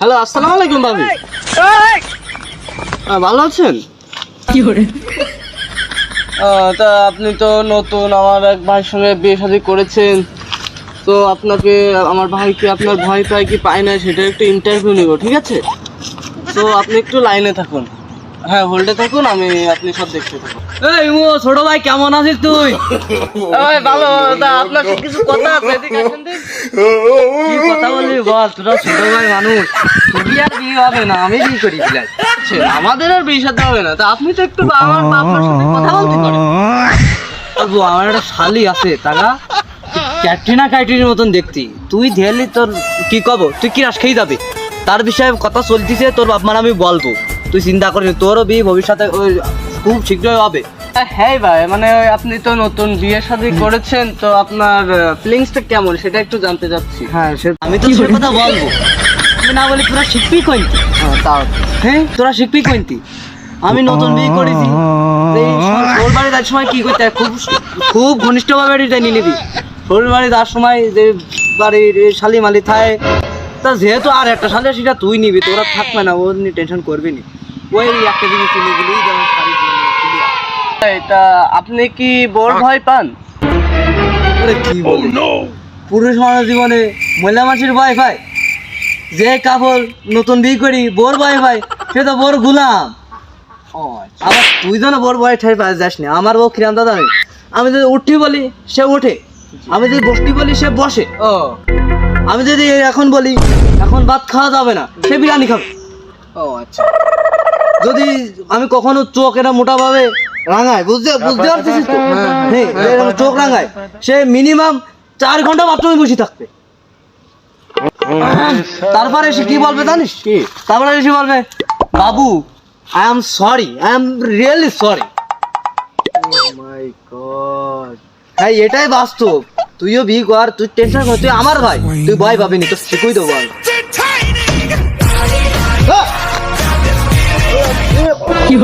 Hello, আসসালামু আলাইকুম ভাবি। ভালো আছেন? তা আপনি তো নতুন, আমার এক ভাইয়ের সঙ্গে বিয়ে শাদী করেছেন, তো আপনাকে আমার ভাইকে আপনার ভয় পায় কি পায় না সেটা একটু ইন্টারভিউ নিব, ঠিক আছে? তো আপনি একটু লাইনে থাকুন, হ্যাঁ হোল্ডে থাকুন, আপনি সব দেখতে থাকুন। এই মো ছোট ভাই, কেমন আছিস তুই? ভাই ভালো, তা আপনার কিছু কথা আছে, এদিকে আসেন দিন। কি কথা বলবি বল, তোরা ছোট ভাই মানুষ, তোরই আর বিয়ে হবে না, আমি বিয়ে করি দিলাই। আমাদের আর বিয়ে শাদী হবে না, তা আপনি তো একটু আপনার সাথে কথা বলতে পারেন। আমার একটা শালি আছে, তারা ক্যাটরিনা কাইটির মতন দেখতি, তুই ধেলি তোর কি কব, তুই কি রাস খেয়ে যাবি, তার বিষয়ে কথা চলতিছে, তোর বাপ মার আমি বলবো, তুই চিন্তা করিস, তোরও বিয়ে ভবিষ্যতে খুব শীঘ্রই হবে। হ্যাঁ ভাই, মানে আপনি তো নতুন বিয়ে শাদী করেছেন, তো আপনার ফিলিংসটা কেমন সেটা একটু জানতে চাচ্ছি। হ্যাঁ, আমি তো সে কথা বলবো, আমি না বলি তোরা শিখবি কইতি। তাও হ্যাঁ, তোরা শিখবি কইতি, আমি নতুন বিয়ে করেছি, তোর বাড়ি যাওয়ার সময় কি করতে হয়, খুব ঘনিষ্ঠভাবে এটা নিয়ে নিবি। তোর বাড়ি যাওয়ার সময় যে বাড়ির শালি মালি থাকে, তা যেহেতু আর একটা শালি সেটা তুই নিবি, তোরা থাকবে না, ও নিয়ে টেনশন করবি নি, ওই একটা জিনিস কিনে দিলেই যেমন শাড়ি এটা আপনি কি বোর ভয় পান? কি বলি, পুরুষ মানুষ জীবনে মহিলা মানুষের ভয় পায়, যে কাপড় নতুন বিয়ে করি বোর ভয় পায়, সে তো বোর গুলাম। আবার তুই যেন বোর ভয় ঠাই পাই যাস না, আমার বউ কিরাম দাদা, আমি যদি উঠি বলি সে ওঠে, আমি যদি বসতি বলি সে বসে, ও আমি যদি এখন বলি এখন ভাত খাওয়া যাবে না, সে বিরিয়ানি খাবে। ও আচ্ছা, যদি আমি কখনো চোখ এটা মোটা ভাবে রাঙায়, বুঝতে পারছিস তো? হ্যাঁ, এরকম চোখ রাঙায়, সে মিনিমাম 4 ঘন্টা বাথরুমে বসে থাকবে। তারপরে এসে কি বলবে জানিস কি? তারপরে এসে বলবে, বাবু I am sorry, I am really sorry. My god, হ্যাঁ, এটাই বাস্তব। তুইও বিয়ে কর, তুই টেনশন কর, তুই আমার ভাই, তুই ভয় পাবি নি, তো শিখুই দেবো আমি। কি